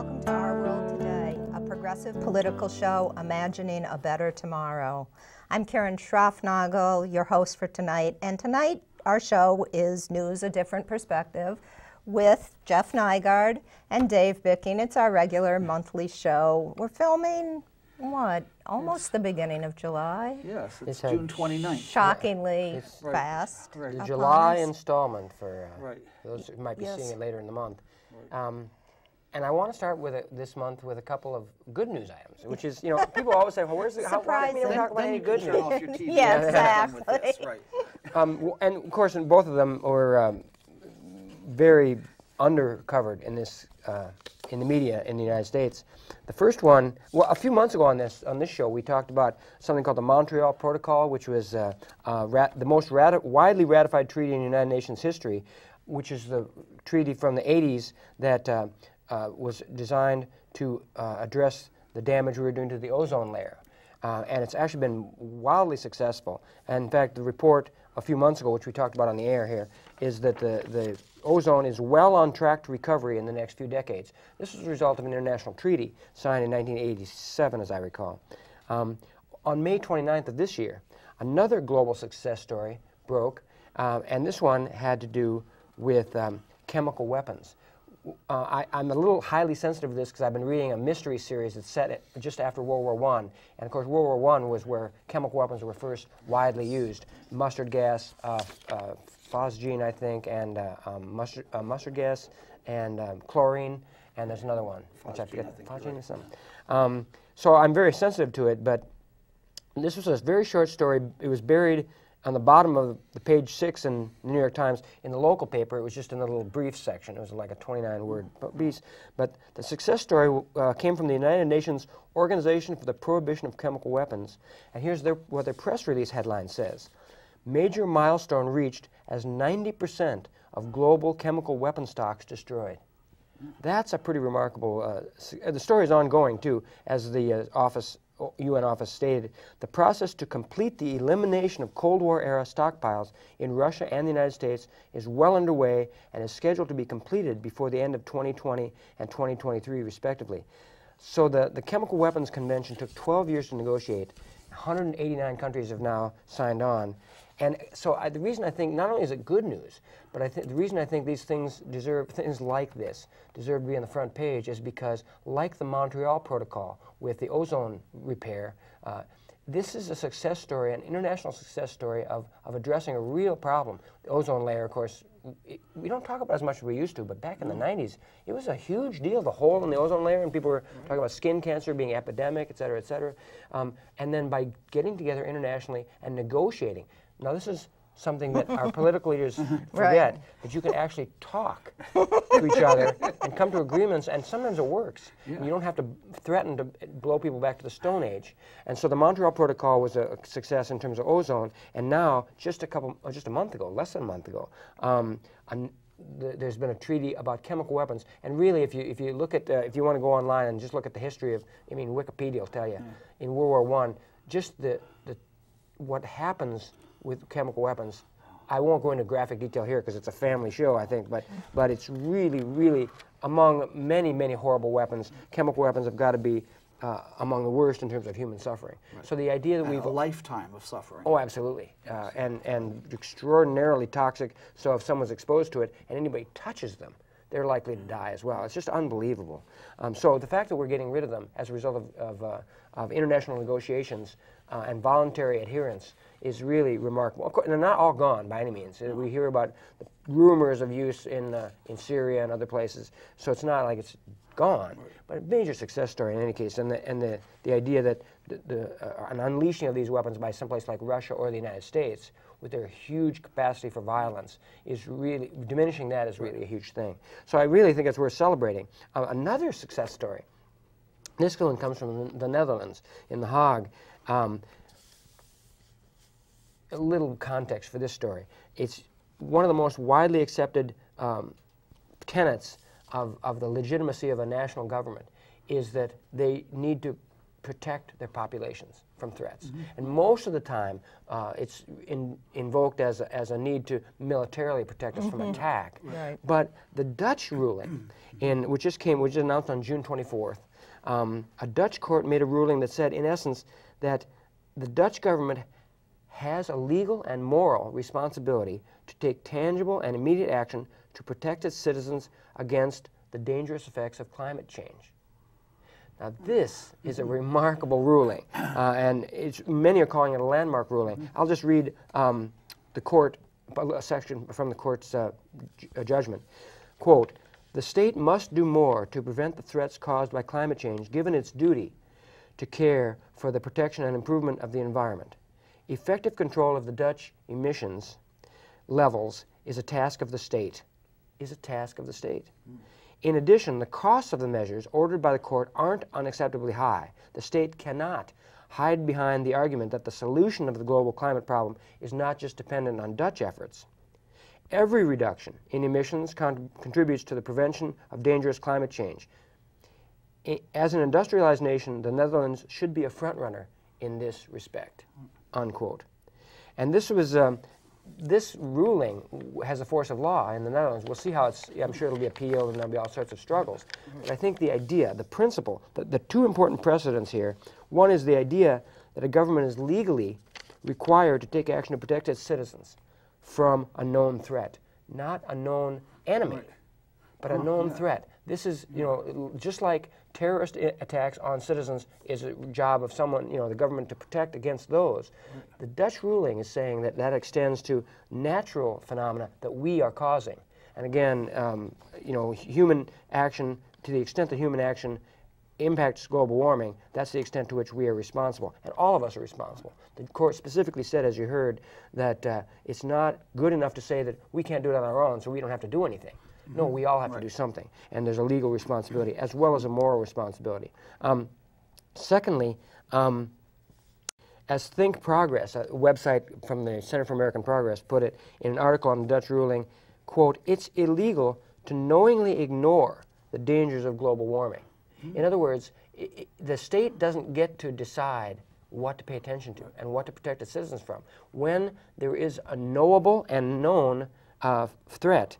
welcome to Our World Today, a progressive political show imagining a better tomorrow. I'm Karen Schroffnagel, your host for tonight, and tonight our show is News, a Different Perspective with Jeff Nygaard and Dave Bicking. It's our regular monthly show. We're filming, what, almost the beginning of July? Yes, it's June 29th. Shockingly fast. Right. The July installment for Right. those who might be Yes. seeing it later in the month. Right. And I want to start with this month with a couple of good news items, which is, you know, people always say, well, where's the, why didn't we never talk about any good news? Off your TV Yeah, and exactly. with this, right. And of course, both of them were very undercovered in this, in the media in the United States. The first one, well, a few months ago on this show, we talked about something called the Montreal Protocol, which was the most widely ratified treaty in the United Nations history, which is the treaty from the 80s that was designed to address the damage we were doing to the ozone layer. And it's actually been wildly successful. And in fact, the report a few months ago, which we talked about on the air here, is that the ozone is well on track to recovery in the next few decades. This was a result of an international treaty signed in 1987, as I recall. On May 29th of this year, another global success story broke, and this one had to do with chemical weapons. I'm a little highly sensitive to this because I've been reading a mystery series that's set just after World War I. And of course, World War I was where chemical weapons were first widely used. Mustard gas, phosgene, I think, and mustard gas, and chlorine, and there's another one, which I forget. Phosgene or something. So I'm very sensitive to it, but this was a very short story. It was buried on the bottom of the page 6 in the New York Times. In the local paper, it was just in a little brief section. It was like a 29-word piece. But the success story came from the United Nations Organization for the Prohibition of Chemical Weapons. And here's what their press release headline says. Major milestone reached as 90% of global chemical weapon stocks destroyed. That's a pretty remarkable, the story is ongoing too, as the UN office stated. The process to complete the elimination of Cold War era stockpiles in Russia and the United States is well underway and is scheduled to be completed before the end of 2020 and 2023 respectively. So the Chemical Weapons Convention took 12 years to negotiate. 189 countries have now signed on. And so the reason I think, not only is it good news, but the reason I think these things like this deserve to be on the front page is because, like the Montreal Protocol with the ozone repair, this is a success story, an international success story of addressing a real problem. The ozone layer, of course, we don't talk about as much as we used to, but back in the 90s, it was a huge deal, the hole in the ozone layer, and people were talking about skin cancer being epidemic, et cetera, et cetera. And then by getting together internationally and negotiating. Now, this is something that our political leaders forget, that you can actually talk to each other and come to agreements, and sometimes it works. Yeah. You don't have to threaten to blow people back to the Stone Age. And so the Montreal Protocol was a success in terms of ozone, and now, just a month ago, less than a month ago, there's been a treaty about chemical weapons. And really, if you look at, if you want to go online and just look at the history of, I mean, Wikipedia will tell you, in World War I, just what happens with chemical weapons. I won't go into graphic detail here because it's a family show, I think, but it's really, really, among many, many horrible weapons, chemical weapons have got to be among the worst in terms of human suffering. Right. So the idea that we've... a lifetime of suffering. Oh, absolutely. And extraordinarily toxic, so if someone's exposed to it and anybody touches them, they're likely to die as well. It's just unbelievable. So the fact that we're getting rid of them as a result of international negotiations and voluntary adherence is really remarkable. Of course, they're not all gone by any means. We hear about the rumors of use in Syria and other places, so it's not like it's gone, but a major success story in any case. And the idea that an unleashing of these weapons by someplace like Russia or the United States, with their huge capacity for violence, is really, diminishing that is really a huge thing. So I really think it's worth celebrating. Another success story, this one comes from the Netherlands, in The Hague. A little context for this story. It's one of the most widely accepted tenets of the legitimacy of a national government is that they need to protect their populations from threats. And most of the time, it's invoked as a need to militarily protect us from attack. Right. But the Dutch ruling, which was announced on June 24th, a Dutch court made a ruling that said, in essence, that the Dutch government has a legal and moral responsibility to take tangible and immediate action to protect its citizens against the dangerous effects of climate change. Now, this is a remarkable ruling, and many are calling it a landmark ruling. I'll just read a section from the court's judgment. Quote, "The state must do more to prevent the threats caused by climate change, given its duty to care for the protection and improvement of the environment. Effective control of the Dutch emissions levels is a task of the state." In addition, the costs of the measures ordered by the court aren't unacceptably high. The state cannot hide behind the argument that the solution of the global climate problem is not just dependent on Dutch efforts. Every reduction in emissions contributes to the prevention of dangerous climate change. As an industrialized nation, the Netherlands should be a front-runner in this respect, unquote. And this ruling has a force of law in the Netherlands. We'll see how I'm sure it'll be appealed and there'll be all sorts of struggles. But I think the idea, the principle, the two important precedents here, one is the idea that a government is legally required to take action to protect its citizens from a known threat, not a known enemy, but a known threat. This is, just like terrorist attacks on citizens is a job of someone, the government to protect against those. The Dutch ruling is saying that extends to natural phenomena that we are causing. And again, human action, to the extent that human action impacts global warming, that's the extent to which we are responsible. And all of us are responsible. The court specifically said, as you heard, that it's not good enough to say that we can't do it on our own, so we don't have to do anything. No, we all have to do something, and there's a legal responsibility as well as a moral responsibility. Secondly, as Think Progress, a website from the Center for American Progress, put it in an article on the Dutch ruling, quote, "It's illegal to knowingly ignore the dangers of global warming." In other words, the state doesn't get to decide what to pay attention to and what to protect its citizens from. When there is a knowable and known threat,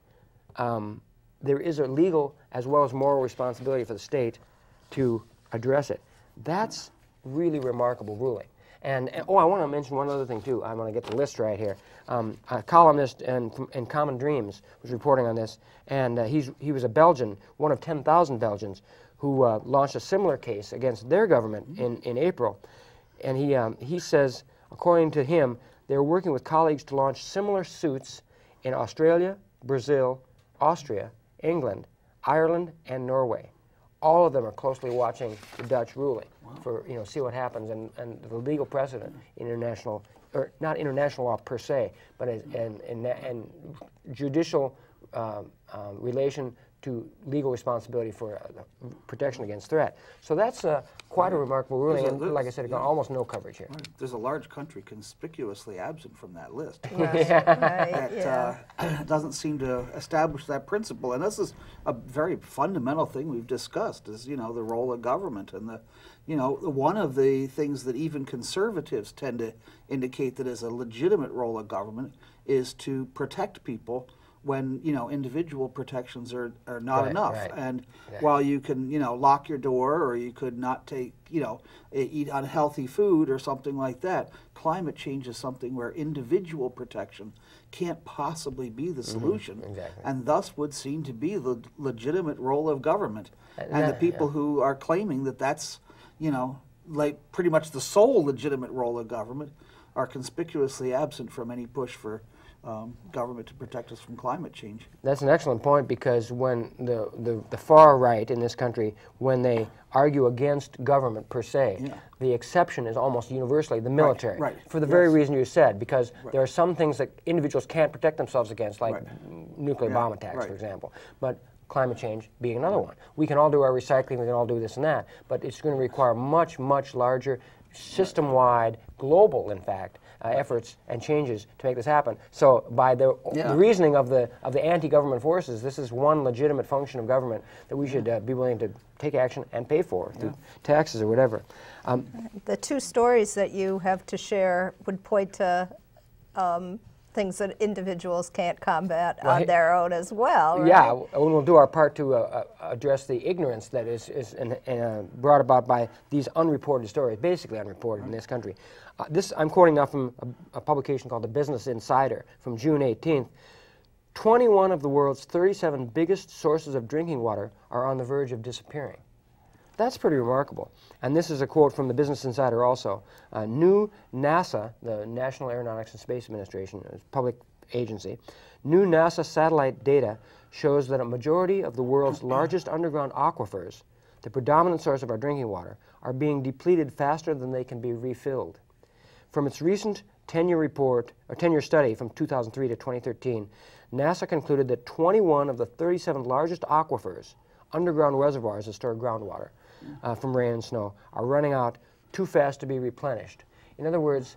there is a legal as well as moral responsibility for the state to address it. That's really remarkable ruling. And I want to mention one other thing too. I want to get the list right here. A columnist in Common Dreams was reporting on this, and he was a Belgian, one of 10,000 Belgians, who launched a similar case against their government in April. And he says, according to him, they're working with colleagues to launch similar suits in Australia, Brazil, Austria, England, Ireland, and Norway. All of them are closely watching the Dutch ruling for, see what happens, and the legal precedent in international, or not international law per se, but and judicial relation to legal responsibility for protection against threat. So that's quite a remarkable ruling, and like I said, got almost no coverage here. Right. There's a large country conspicuously absent from that list. That doesn't seem to establish that principle, and this is a very fundamental thing we've discussed, is, the role of government, and one of the things that even conservatives tend to indicate that is a legitimate role of government is to protect people when individual protections are not enough. Right. And while you can lock your door, or you could not take eat unhealthy food or something like that, climate change is something where individual protection can't possibly be the solution, and thus would seem to be the legitimate role of government. And the people who are claiming that that's like pretty much the sole legitimate role of government are conspicuously absent from any push for government to protect us from climate change. That's an excellent point, because when the far right in this country, when they argue against government per se, the exception is almost universally the military. Right. For the very reason you said, because there are some things that individuals can't protect themselves against, like nuclear bomb attacks, for example. But climate change being another one. We can all do our recycling, we can all do this and that, but it's going to require much, much larger, system-wide, global, in fact, efforts and changes to make this happen. So by the reasoning of the anti-government forces, this is one legitimate function of government that we should be willing to take action and pay for through taxes or whatever. The two stories that you have to share would point to things that individuals can't combat on their own as well, right? Yeah, we'll do our part to address the ignorance that is brought about by these unreported stories, basically unreported in this country. I'm quoting now from a publication called The Business Insider from June 18th. 21 of the world's 37 biggest sources of drinking water are on the verge of disappearing. That's pretty remarkable. And this is a quote from the Business Insider also. New NASA, the National Aeronautics and Space Administration, a public agency, new NASA satellite data shows that a majority of the world's largest underground aquifers, the predominant source of our drinking water, are being depleted faster than they can be refilled. From its recent 10-year study from 2003 to 2013, NASA concluded that 21 of the 37 largest aquifers, underground reservoirs that store groundwater from rain and snow, are running out too fast to be replenished. In other words,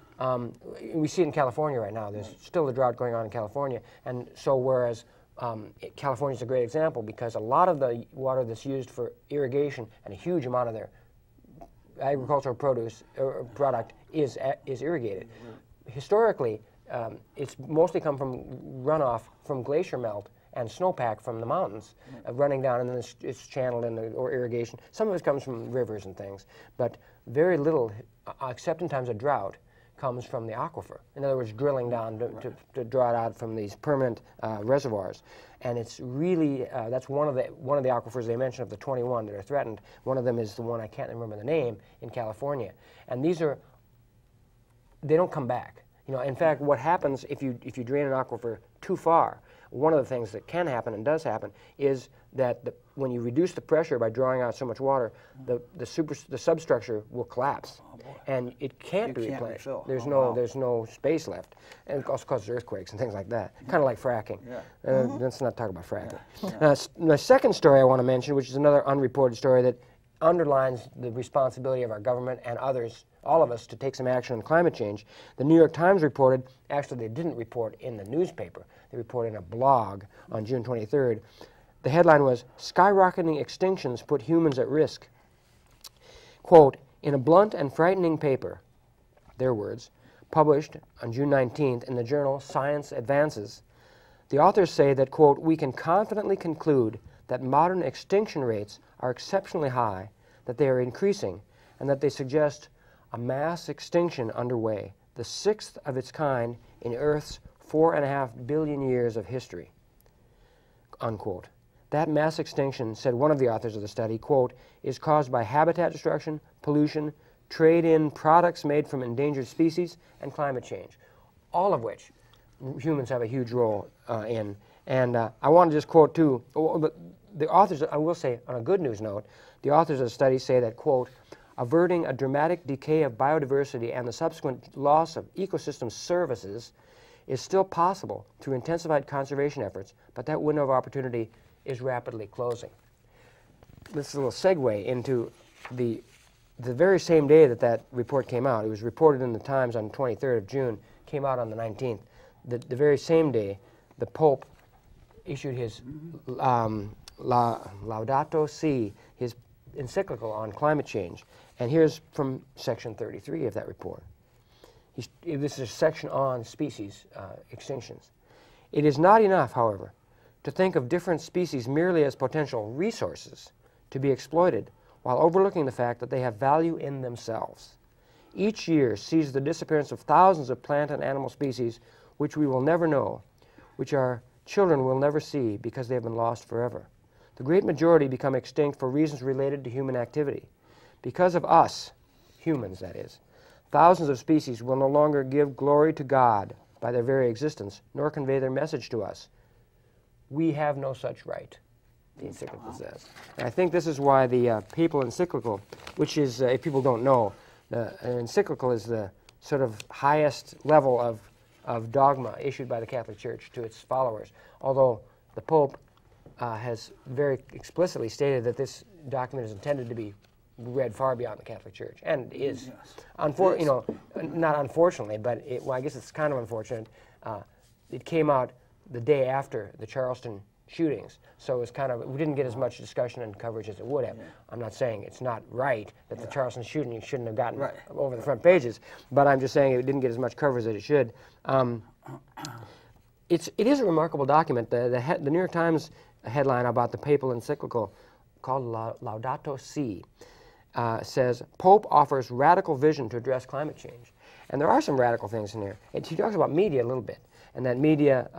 we see it in California right now. There's still a drought going on in California, and so whereas California is a great example because a lot of the water that's used for irrigation and a huge amount of their agricultural product is irrigated. Historically, it's mostly come from runoff from glacier melt and snowpack from the mountains running down, and then it's channeled or irrigation. Some of it comes from rivers and things, but very little, except in times of drought, comes from the aquifer. In other words, drilling down to draw it out from these permanent reservoirs. And it's really, that's one of the aquifers they mentioned of the 21 that are threatened. One of them is the one, I can't remember the name, in California. And these are, they don't come back. You know, in fact, what happens if you drain an aquifer too far, one of the things that can happen and does happen is that when you reduce the pressure by drawing out so much water, the substructure will collapse, and it can't be replenished. There's no space left, and it also causes earthquakes and things like that. Kind of like fracking. Let's not talk about fracking. The second story I want to mention, which is another unreported story that underlines the responsibility of our government and others, all of us, to take some action on climate change. The New York Times reported, actually they didn't report in the newspaper, they reported in a blog on June 23rd. The headline was, "Skyrocketing extinctions put humans at risk." Quote, in a blunt and frightening paper, their words, published on June 19th in the journal Science Advances, the authors say that, quote, we can confidently conclude that modern extinction rates are exceptionally high, that they are increasing, and that they suggest a mass extinction underway, the sixth of its kind in Earth's 4.5 billion years of history, unquote. That mass extinction, said one of the authors of the study, quote, is caused by habitat destruction, pollution, trade in products made from endangered species, and climate change, all of which humans have a huge role in. And I want to just quote, too, the authors, I will say, on a good news note, the authors of the study say that, quote, averting a dramatic decay of biodiversity and the subsequent loss of ecosystem services is still possible through intensified conservation efforts, but that window of opportunity is rapidly closing. This is a little segue into the very same day that that report came out. It was reported in the Times on the 23rd of June, came out on the 19th. The very same day, the Pope issued his Laudato Si, his encyclical on climate change. And here's from section 33 of that report. This is a section on species extinctions. It is not enough, however, to think of different species merely as potential resources to be exploited while overlooking the fact that they have value in themselves. Each year sees the disappearance of thousands of plant and animal species which we will never know, which our children will never see because they have been lost forever. The great majority become extinct for reasons related to human activity. Because of us, humans that is, thousands of species will no longer give glory to God by their very existence, nor convey their message to us. We have no such right, the encyclical says. And I think this is why the papal encyclical, which is, if people don't know, the encyclical is the sort of highest level of dogma issued by the Catholic Church to its followers, although the Pope has very explicitly stated that this document is intended to be read far beyond the Catholic Church, and is. Yes. You know, not unfortunately, but well, I guess it's kind of unfortunate. It came out the day after the Charleston shootings, so it was kind of, we didn't get as much discussion and coverage as it would have. I'm not saying it's not right that the Charleston shooting shouldn't have gotten over the front pages, but I'm just saying it didn't get as much coverage as it should. It is a remarkable document. The New York Times headline about the papal encyclical called Laudato Si says, Pope offers radical vision to address climate change. And there are some radical things in here. And he talks about media a little bit, and that media,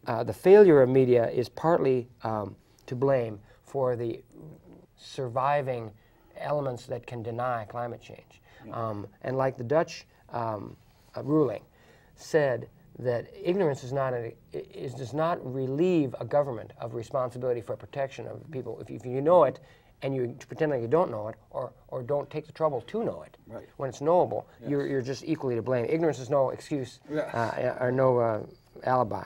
the failure of media is partly to blame for the surviving elements that can deny climate change. And like the Dutch ruling said, that ignorance does not relieve a government of responsibility for protection of people. If you know it and you pretend like you don't know it, or don't take the trouble to know it, when it's knowable, you're just equally to blame. Ignorance is no excuse or no alibi.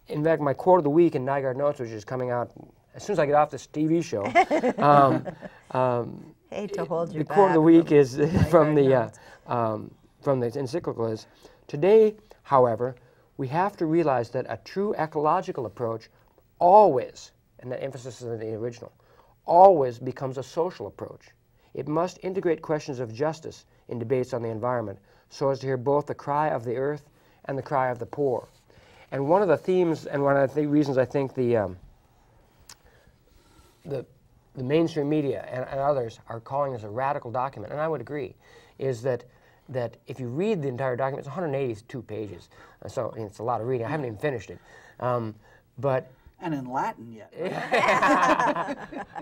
In fact, my quote of the week in Nygaard Notes, which is coming out as soon as I get off this TV show, Hate to hold you the back. quote of the week is from the encyclical is, today, however, we have to realize that a true ecological approach always, and that emphasis is on the original, always becomes a social approach. It must integrate questions of justice in debates on the environment so as to hear both the cry of the earth and the cry of the poor. And one of the themes, and one of the reasons I think the mainstream media and others are calling this a radical document, and I would agree, is that if you read the entire document, it's 182 pages, so it's a lot of reading. I haven't even finished it, but and in Latin yet.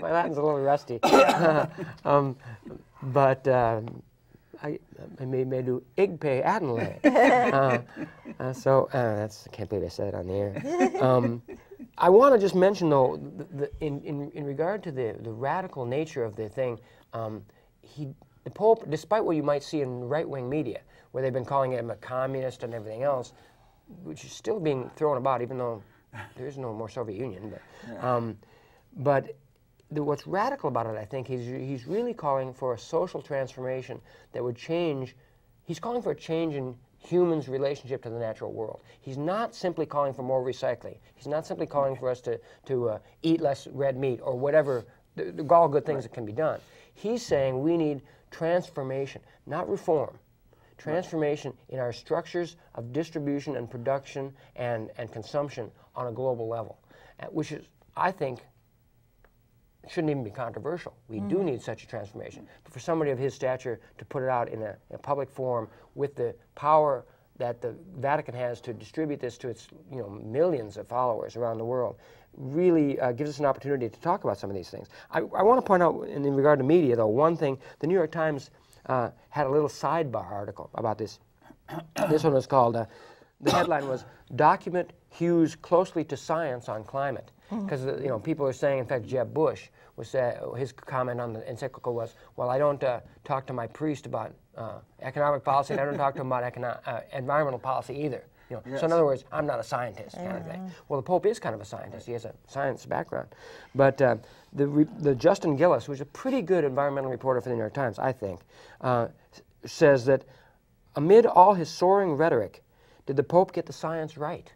My Latin's a little rusty, but I may do igpe adnale. So that's, I can't believe I said it on the air. I want to just mention though, in regard to the radical nature of the thing, the Pope, despite what you might see in right-wing media, where they've been calling him a communist and everything else, which is still being thrown about, even though there is no more Soviet Union. But what's radical about it, I think, he's really calling for a social transformation that would change. He's calling for a change in humans' relationship to the natural world. He's not simply calling for more recycling. He's not simply calling for us to eat less red meat or whatever, all good things that can be done. He's saying we need transformation, not reform. Transformation in our structures of distribution and production and consumption on a global level, which is, I think, shouldn't even be controversial. We do need such a transformation. But for somebody of his stature to put it out in a public forum with the power that the Vatican has to distribute this to its millions of followers around the world really gives us an opportunity to talk about some of these things. I want to point out in regard to media, though, one thing. The New York Times had a little sidebar article about this. This one was called, the headline was, Document Hews Closely to Science on Climate. Because people are saying, in fact, Jeb Bush, his comment on the encyclical was, well, I don't talk to my priest about economic policy, and I don't talk to him about environmental policy either. So in other words, I'm not a scientist, kind of thing. Well, the Pope is kind of a scientist. He has a science background. But the Justin Gillis, who's a pretty good environmental reporter for the New York Times, I think, says that amid all his soaring rhetoric, did the Pope get the science right?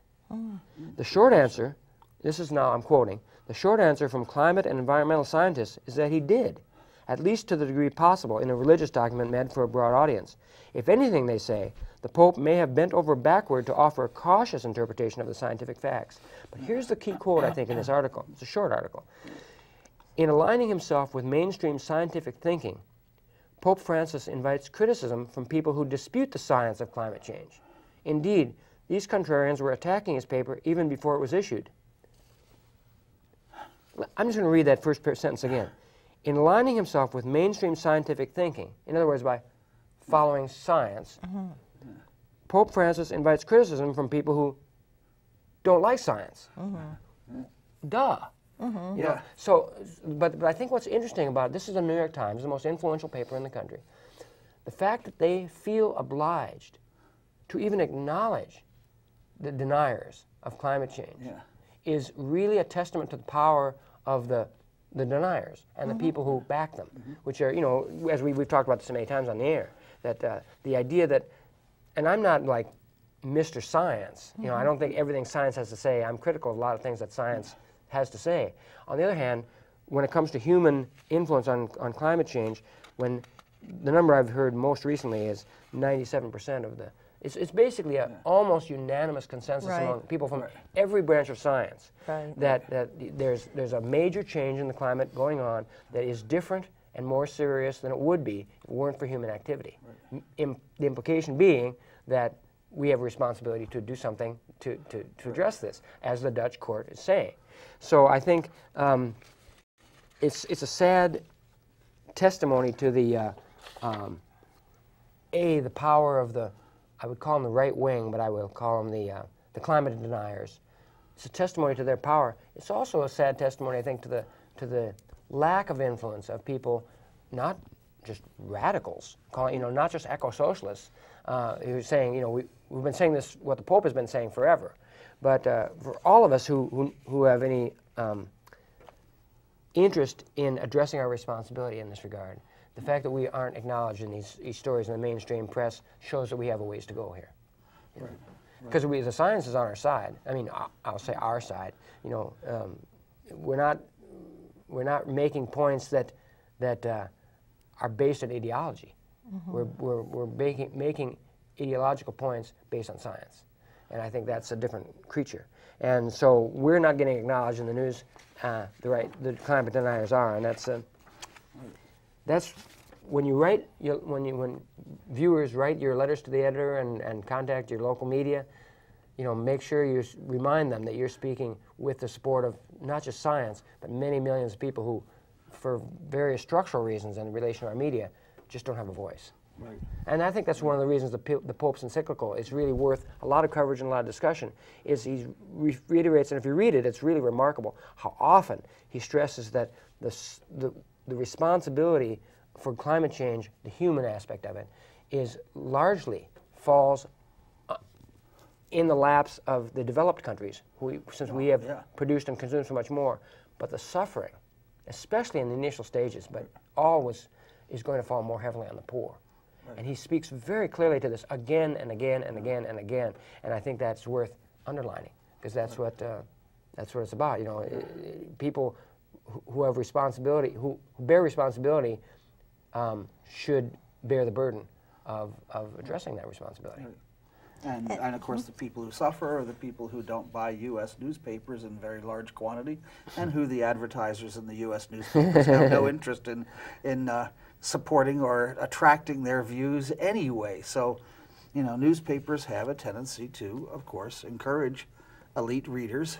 The short answer, this is now, I'm quoting, the short answer from climate and environmental scientists is that he did, at least to the degree possible in a religious document meant for a broad audience. If anything, they say, the Pope may have bent over backward to offer a cautious interpretation of the scientific facts. But here's the key quote, I think, in this article. It's a short article. In aligning himself with mainstream scientific thinking, Pope Francis invites criticism from people who dispute the science of climate change. Indeed, these contrarians were attacking his paper even before it was issued. I'm just going to read that first sentence again. In aligning himself with mainstream scientific thinking, in other words, by following science, Pope Francis invites criticism from people who don't like science. Duh. So, but I think what's interesting about it, this is the New York Times, the most influential paper in the country. The fact that they feel obliged to even acknowledge the deniers of climate change is really a testament to the power of the the deniers and the people who back them, which are, you know, as we've talked about this so many times on the air, that the idea that, and I'm not like Mr. Science, you know, I don't think everything science has to say. I'm critical of a lot of things that science has to say. On the other hand, when it comes to human influence on climate change, when the number I've heard most recently is 97% of the, it's basically an almost unanimous consensus among people from every branch of science that there's a major change in the climate going on that is different and more serious than it would be if it weren't for human activity. The implication being that we have a responsibility to do something to address this, as the Dutch court is saying. So I think it's a sad testimony to the the power of the, I would call them the right wing, but I will call them the climate deniers. It's a testimony to their power. It's also a sad testimony, I think, to the lack of influence of people, not just radicals, you know, not just eco-socialists, who are saying, you know, we've been saying this, what the Pope has been saying forever, but for all of us who have any interest in addressing our responsibility in this regard, the fact that we aren't acknowledged in these stories in the mainstream press shows that we have a ways to go here. Because the science is on our side. I mean, I'll say our side. You know, we're not making points that are based on ideology. We're making ideological points based on science, and I think that's a different creature. And so we're not getting acknowledged in the news. The climate deniers are, and that's when you write, when viewers write your letters to the editor and contact your local media, you know, make sure you remind them that you're speaking with the support of not just science, but many millions of people who, for various structural reasons in relation to our media, just don't have a voice. And I think that's one of the reasons the Pope's encyclical is really worth a lot of coverage and a lot of discussion, is he reiterates, and if you read it, it's really remarkable how often he stresses that the responsibility for climate change, the human aspect of it, is largely falls in the laps of the developed countries, since we have produced and consumed so much more. But the suffering, especially in the initial stages, but always is going to fall more heavily on the poor. And he speaks very clearly to this again and again and again and again. And I think that's worth underlining, because that's what it's about. You know, people who have responsibility, who bear responsibility, should bear the burden of addressing that responsibility. And of course, the people who suffer are the people who don't buy U.S. newspapers in very large quantity, and who the advertisers in the U.S. newspapers have no interest in supporting or attracting their views anyway. So, you know, newspapers have a tendency to, of course, encourage elite readers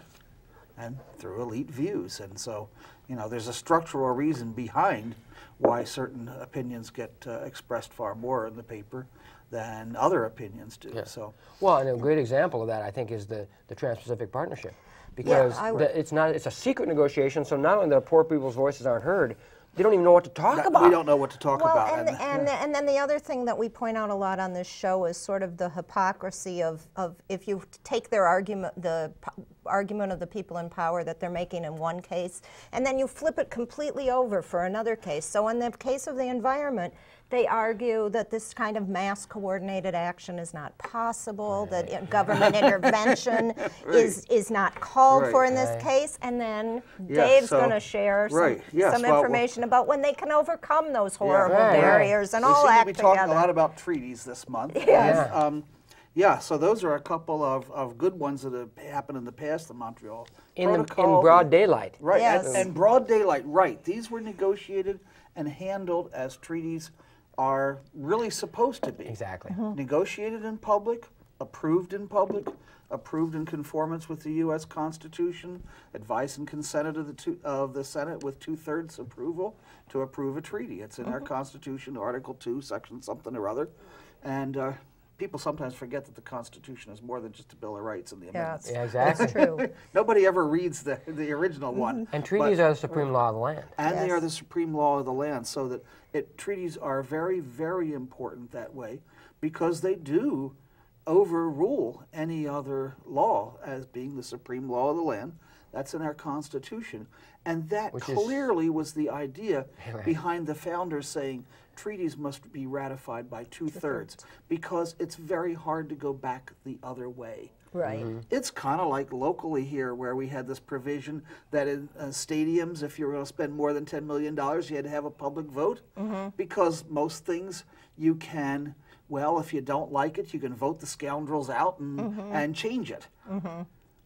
and through elite views. And so, you know, there's a structural reason behind why certain opinions get expressed far more in the paper than other opinions do. So, well, and a great example of that, I think, is the Trans-Pacific Partnership, because it's a secret negotiation. So not only the poor people's voices aren't heard, they don't even know what to talk about. We don't know what to talk about. And then the other thing that we point out a lot on this show is sort of the hypocrisy of if you take their argument, the argument of the people in power that they're making in one case, and then you flip it completely over for another case. So in the case of the environment, they argue that this kind of mass coordinated action is not possible, that government intervention is not called for in this case, and then Dave's going to share some information about when they can overcome those horrible barriers and all act together. We talked a lot about treaties this month. So those are a couple of good ones that have happened in the past, the Montreal Protocol. In broad daylight. And broad daylight, These were negotiated and handled as treaties are really supposed to be. Exactly. Negotiated in public, approved in conformance with the U.S. Constitution, advice and consent of the Senate with 2/3 approval to approve a treaty. It's in our Constitution, Article 2, Section something or other. And people sometimes forget that the Constitution is more than just a Bill of Rights and the amendments. Yeah, exactly. That's true. Nobody ever reads the original one. And treaties are the supreme law of the land. And they are the supreme law of the land, so that treaties are very, very important that way, because they do overrule any other law as being the supreme law of the land. That's in our Constitution. And that clearly was the idea behind the founders saying treaties must be ratified by 2/3 because it's very hard to go back the other way. Right. It's kind of like locally here where we had this provision that in stadiums, if you were going to spend more than $10 million, you had to have a public vote because most things you can, well, if you don't like it, you can vote the scoundrels out and change it.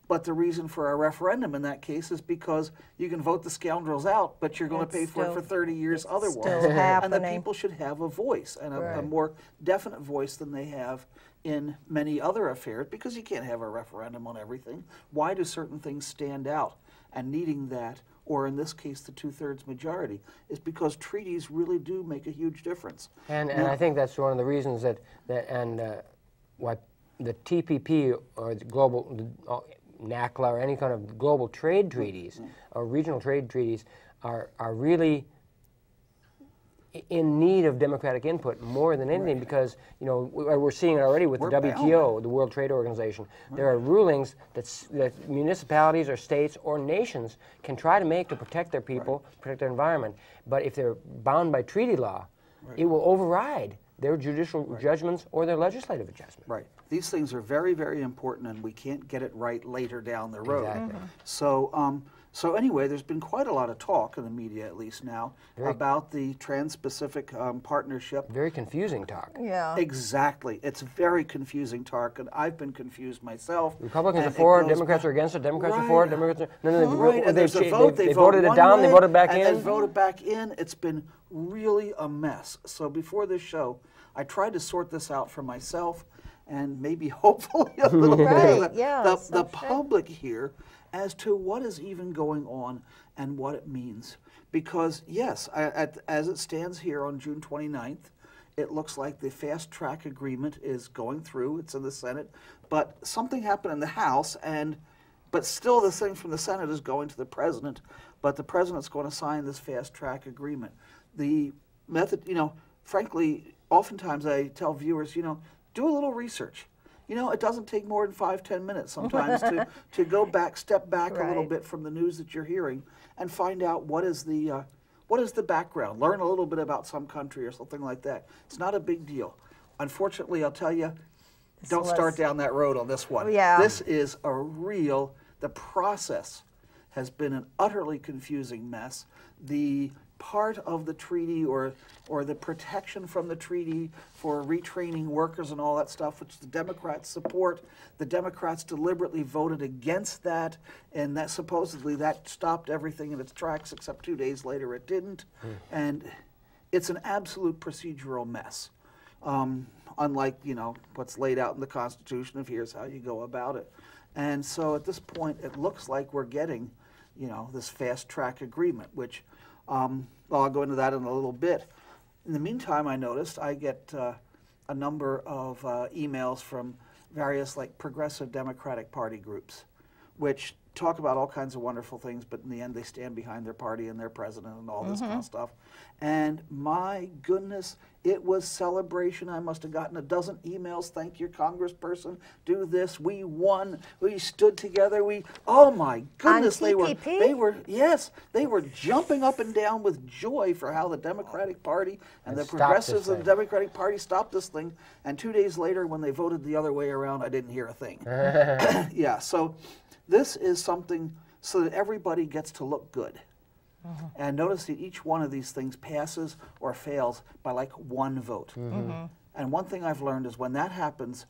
But the reason for a referendum in that case is because you can vote the scoundrels out, but you're going to pay for it for 30 years otherwise. And the people should have a voice, and a more definite voice than they have in many other affairs, because you can't have a referendum on everything. Why do certain things stand out? And needing that, or in this case the 2/3 majority, is because treaties really do make a huge difference. And I think that's one of the reasons that why the TPP or the global NACLA or any kind of global trade treaties or regional trade treaties are really in need of democratic input more than anything, because we're seeing it already with the WTO, the World Trade Organization. There are rulings that municipalities or states or nations can try to make to protect their people, protect their environment. But if they're bound by treaty law, it will override their judicial judgments or their legislative adjustments. Right. These things are very, very important, and we can't get it right later down the road. Exactly. So anyway, there's been quite a lot of talk in the media, at least now, about the Trans-Pacific Partnership. Very confusing talk. Yeah. Exactly. It's very confusing talk, and I've been confused myself. Republicans are for it, Democrats are against it, Democrats are for it, Democrats are... And there's a vote, they voted it down, they voted back in. And they voted back in. It's been really a mess. So before this show, I tried to sort this out for myself, and maybe hopefully a little bit of the public here as to what is even going on and what it means. Because yes, as it stands here on June 29th, it looks like the fast track agreement is going through. It's in the Senate, but something happened in the House, but still the thing from the Senate is going to the president, but the president's going to sign this fast track agreement. The method, frankly, oftentimes I tell viewers, do a little research. It doesn't take more than 5-10 minutes sometimes to go back, step back a little bit from the news that you're hearing and find out what is the background. Learn a little bit about some country or something like that. It's not a big deal. Unfortunately, I'll tell you, don't start down that road on this one. Yeah. This is the process has been an utterly confusing mess. The part of the treaty or the protection from the treaty for retraining workers and all that stuff, which the Democrats support. The Democrats deliberately voted against that, and that supposedly that stopped everything in its tracks, except 2 days later it didn't. And it's an absolute procedural mess. Unlike, what's laid out in the Constitution of here's how you go about it. And so at this point, it looks like we're getting, this fast track agreement, which I'll go into that in a little bit. In the meantime, I noticed I get a number of emails from various progressive Democratic Party groups, which talk about all kinds of wonderful things, but in the end they stand behind their party and their president and all this kind of stuff. And my goodness, it was celebration. I must have gotten a dozen emails. Thank your congressperson. Do this. We won. We stood together. Oh my goodness, they were jumping up and down with joy for how the Democratic Party and the progressives of the Democratic Party stopped this thing. And 2 days later, when they voted the other way around, I didn't hear a thing. Yeah, so this is something so that everybody gets to look good. And notice that each one of these things passes or fails by one vote. And one thing I've learned is when that happens,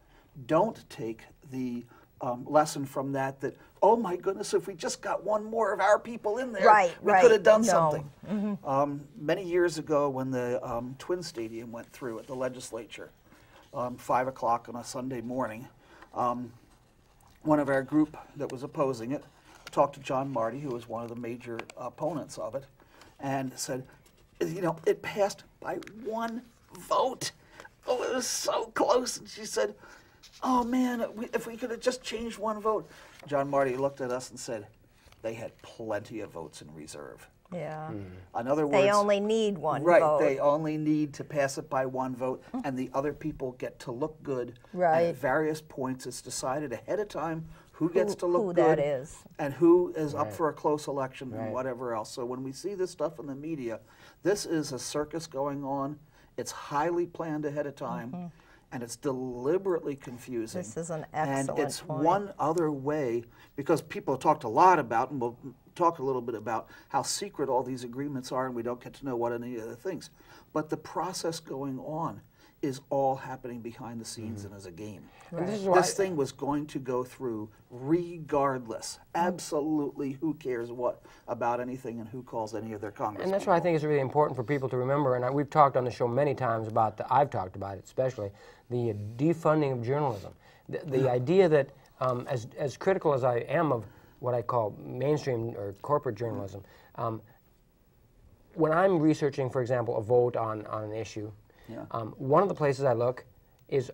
don't take the lesson from that, oh my goodness, if we just got one more of our people in there, we could have done something. Many years ago when the Twin Stadium went through at the legislature, 5 o'clock on a Sunday morning, one of our group that was opposing it talked to John Marty, who was one of the major opponents of it, and said, it passed by one vote. Oh, it was so close. And she said, oh man, if we could have just changed one vote. John Marty looked at us and said, they had plenty of votes in reserve. Yeah. In other words, they only need one vote. Right, they only need to pass it by one vote, and the other people get to look good. Right. And at various points, it's decided ahead of time who gets to look who good, that is. and who is up Right. for a close election Right. and whatever else. So when we see this stuff in the media, this is a circus going on. It's highly planned ahead of time, and it's deliberately confusing. This is an And excellent it's point. one other way, because people have talked a lot about, and we'll talk a little bit about how secret all these agreements are, and we don't get to know what any of the things. But the process going on is all happening behind the scenes and as a game. And this is why This thing was going to go through regardless. Absolutely, who cares what about anything and who calls any of their congressmen. And that's why I think it's really important for people to remember, and we've talked on the show many times about, I've talked about it especially, the defunding of journalism. The idea that, as critical as I am of what I call mainstream or corporate journalism, when I'm researching, for example, a vote on an issue, one of the places I look is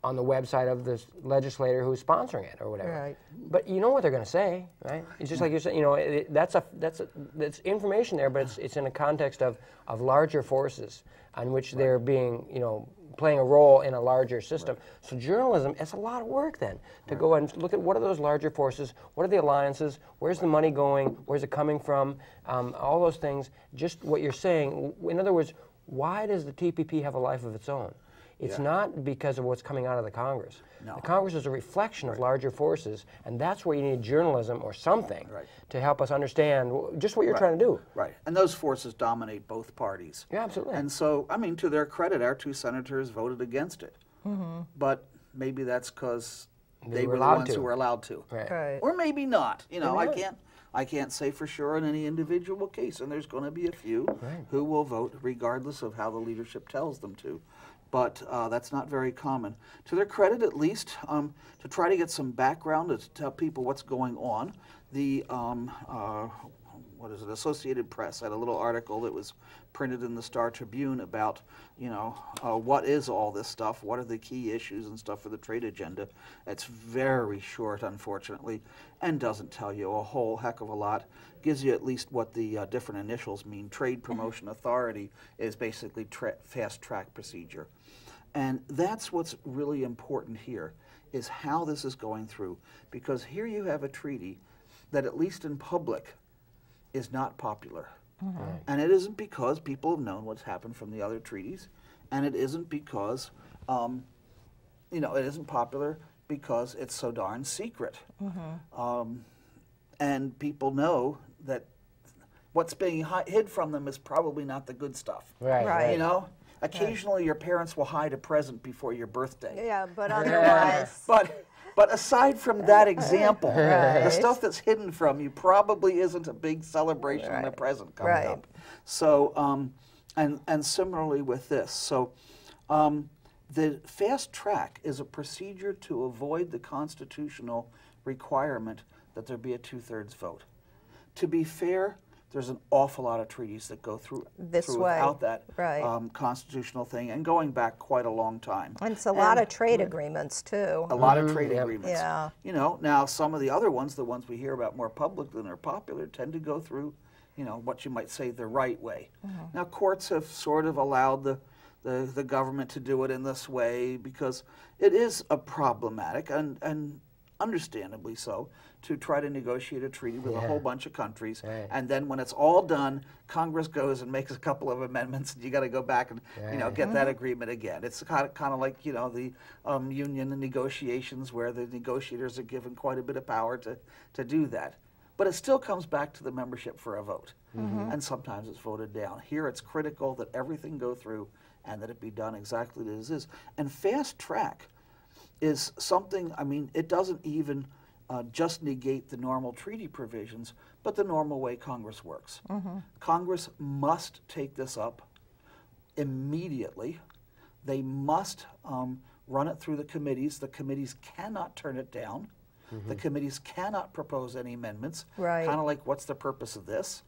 on the website of the legislator who's sponsoring it or whatever. Right. But you know what they're going to say, right? It's just like you're saying, you know, that's information there, but it's in a context of larger forces on which they're being, you know, playing a role in a larger system. So journalism, it's a lot of work then to go and look at what are those larger forces, what are the alliances, where's the money going, where's it coming from, all those things. Just what you're saying. In other words, why does the TPP have a life of its own? It's not because of what's coming out of the Congress. No. The Congress is a reflection of larger forces, and that's where you need journalism or something to help us understand just what you're trying to do. Right, and those forces dominate both parties. Yeah, absolutely. And so, I mean, to their credit, our two senators voted against it. But maybe that's because they were the ones who were allowed to. Right. Or maybe not. You know, Maybe I can't say for sure in any individual case, and there's going to be a few who will vote regardless of how the leadership tells them to. But that's not very common. To their credit, at least, to try to get some background to tell people what's going on, the what is it? Associated Press had a little article that was printed in the Star Tribune about, you know, what is all this stuff? What are the key issues and stuff for the trade agenda? It's very short, unfortunately, and doesn't tell you a whole heck of a lot. Gives you at least what the different initials mean. Trade Promotion Authority is basically fast track procedure. And that's what's really important here, is how this is going through. Because here you have a treaty that, at least in public, is not popular. And it isn't because people have known what's happened from the other treaties, and it isn't because, you know, it isn't popular because it's so darn secret. And people know that what's being hid from them is probably not the good stuff. Right. You know? Occasionally your parents will hide a present before your birthday. Yeah, but otherwise. But aside from that example, the stuff that's hidden from you probably isn't a big celebration and a present coming up. So, and similarly with this. So, the fast track is a procedure to avoid the constitutional requirement that there be a 2/3 vote. To be fair, there's an awful lot of treaties that go through without that constitutional thing, and going back quite a long time. And it's a lot of trade agreements, too. A lot of trade agreements. Yeah. You know, now some of the other ones, the ones we hear about more publicly and are popular, tend to go through, you know, what you might say the right way. Now, courts have sort of allowed the government to do it in this way because it is a problematic and understandably so, to try to negotiate a treaty with a whole bunch of countries, and then when it's all done, Congress goes and makes a couple of amendments, and you got to go back and you know get that agreement again. It's kind of like, you know, the union negotiations where the negotiators are given quite a bit of power to do that. But it still comes back to the membership for a vote, and sometimes it's voted down. Here it's critical that everything go through and that it be done exactly as is. And fast track is something, I mean, it doesn't even just negate the normal treaty provisions, but the normal way Congress works. Congress must take this up immediately. They must run it through the committees. The committees cannot turn it down. The committees cannot propose any amendments. Kind of like, what's the purpose of this?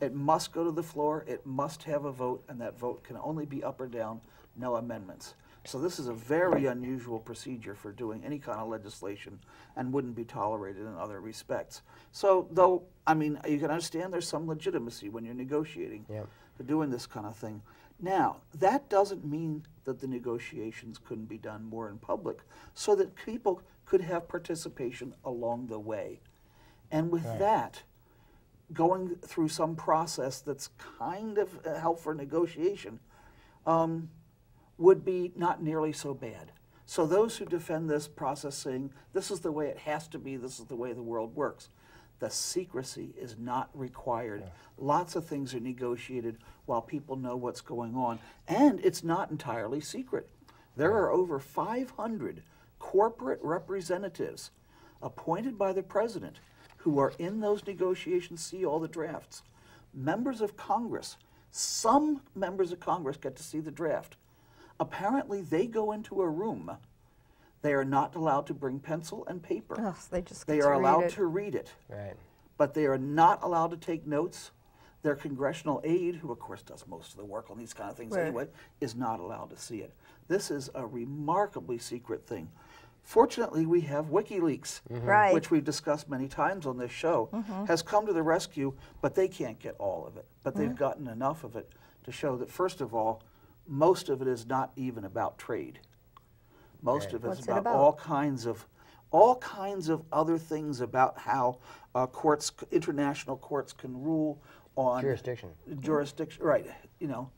It must go to the floor. It must have a vote, and that vote can only be up or down, no amendments. So this is a very unusual procedure for doing any kind of legislation and wouldn't be tolerated in other respects. So, though, I mean, you can understand there's some legitimacy when you're negotiating for doing this kind of thing. Now, that doesn't mean that the negotiations couldn't be done more in public so that people could have participation along the way. And with that, going through some process that's kind of help for negotiation would be not nearly so bad. So those who defend this process saying, this is the way it has to be, this is the way the world works, the secrecy is not required. Lots of things are negotiated while people know what's going on. And it's not entirely secret. There are over 500 corporate representatives appointed by the president who are in those negotiations, see all the drafts. Members of Congress, some members of Congress get to see the draft. Apparently they go into a room. They are not allowed to bring pencil and paper. Oh, they are allowed to read it. Right. But they are not allowed to take notes. Their congressional aide, who of course does most of the work on these kind of things anyway, is not allowed to see it. This is a remarkably secret thing. Fortunately, we have WikiLeaks, which we've discussed many times on this show, has come to the rescue, but they can't get all of it. But they've gotten enough of it to show that, first of all, most of it is not even about trade. Most of it is about all kinds of other things about how courts, international courts, can rule on jurisdiction. Right? You know,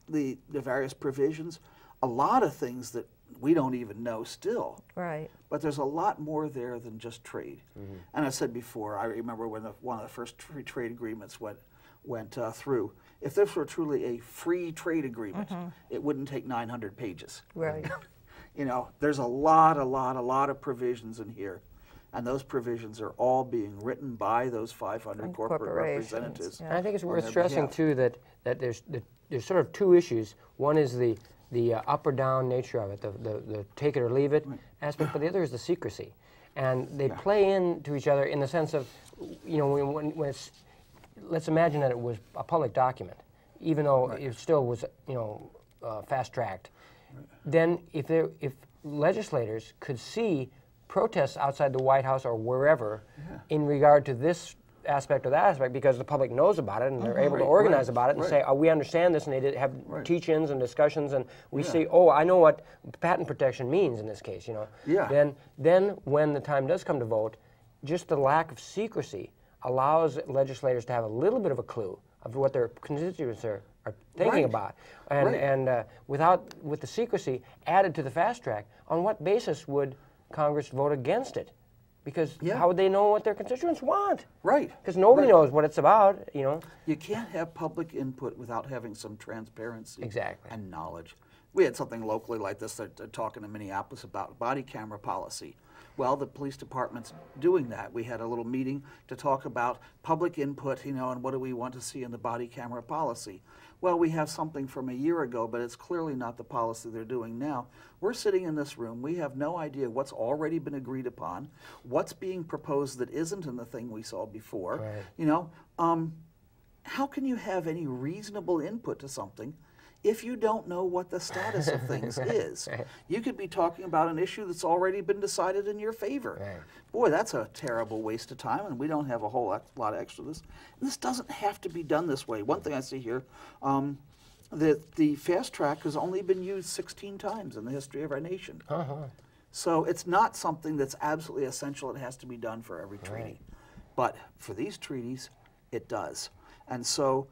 the various provisions. A lot of things that we don't even know still. Right. But there's a lot more there than just trade. And I said before, I remember when one of the first trade agreements went through. If this were truly a free trade agreement, it wouldn't take 900 pages. Right. You know, there's a lot of provisions in here, and those provisions are all being written by those 500 corporate representatives. And I think it's worth stressing too that there's sort of two issues. One is the up or down nature of it, the take it or leave it aspect, but the other is the secrecy, and they play into each other in the sense of, you know, when it's, let's imagine that it was a public document, even though it still was, you know, fast-tracked. Then if legislators could see protests outside the White House or wherever in regard to this aspect or that aspect, because the public knows about it and they're able to organize about it and say, oh, we understand this, and they have teach-ins and discussions, and we see, oh, I know what patent protection means in this case, you know. Then when the time does come to vote, just the lack of secrecy allows legislators to have a little bit of a clue of what their constituents are thinking about. And with the secrecy added to the fast track, on what basis would Congress vote against it? Because how would they know what their constituents want? Right. Because nobody knows what it's about, you know. You can't have public input without having some transparency and knowledge. We had something locally like this, talking in Minneapolis about body camera policy. Well, the police department's doing that. We had a little meeting to talk about public input, you know, and what do we want to see in the body camera policy. Well, we have something from a year ago, but it's clearly not the policy they're doing now. We're sitting in this room. We have no idea what's already been agreed upon, what's being proposed that isn't in the thing we saw before. You know, how can you have any reasonable input to something if you don't know what the status of things is? You could be talking about an issue that's already been decided in your favor. Boy, that's a terrible waste of time, and we don't have a whole lot of extra of this. And this doesn't have to be done this way. One thing I see here, the fast track has only been used 16 times in the history of our nation. So it's not something that's absolutely essential. It has to be done for every treaty. But for these treaties, it does. And so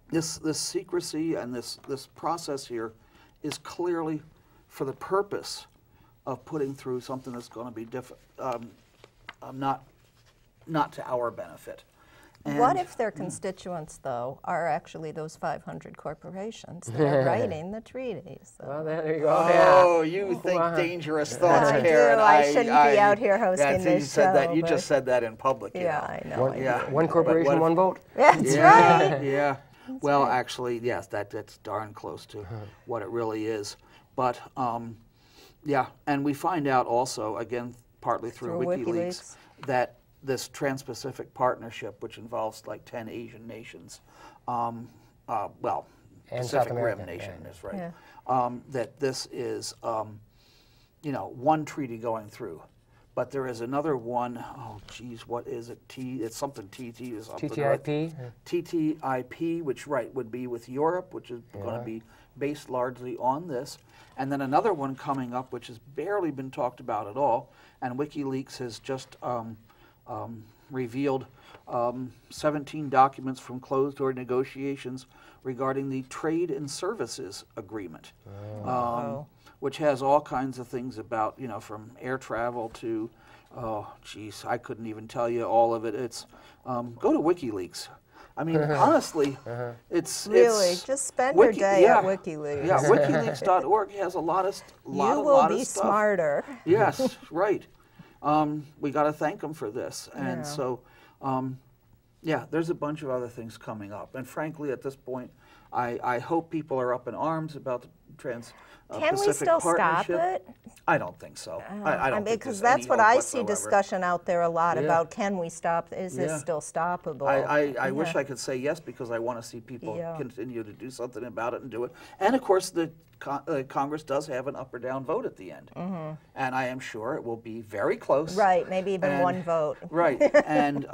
this secrecy and this process here is clearly for the purpose of putting through something that's going to be not to our benefit. And what if their constituents, though, are actually those 500 corporations that are writing the treaties? So. Well, there you go. Oh, you think dangerous thoughts, Karen. I shouldn't be out here hosting this show. You just said that in public. I know. One corporation, one vote. That's right. Yeah. Well, actually, yes, that's darn close to what it really is. But, yeah, and we find out also, again, partly through WikiLeaks, that this Trans-Pacific Partnership, which involves like 10 Asian nations, well, and Pacific Rim nation, that's right, that this is, you know, one treaty going through. But there is another one. Oh, geez, what is it? It's something TT or something. TTIP? Right? TTIP, which would be with Europe, which is going to be based largely on this. And then another one coming up, which has barely been talked about at all, and WikiLeaks has just revealed 17 documents from closed-door negotiations regarding the Trade and Services Agreement, which has all kinds of things about, you know, from air travel to, oh, geez, I couldn't even tell you all of it. It's go to WikiLeaks. I mean, honestly, it's really just spend your day at WikiLeaks. Yeah, WikiLeaks.org has a lot of stuff. You will be smarter. Yes, right. We got to thank them for this, and so, yeah, there's a bunch of other things coming up. And frankly, at this point, I hope people are up in arms about the Trans-Pacific Can we still Partnership. stop it? I don't think so. I don't think because there's that's any what hope I whatsoever. see discussion out there a lot Yeah. about. Can we stop? Is this still stoppable? I wish I could say yes, because I want to see people continue to do something about it and do it. And of course, the Congress does have an up or down vote at the end, and I am sure it will be very close. Right, maybe even one vote. Right, and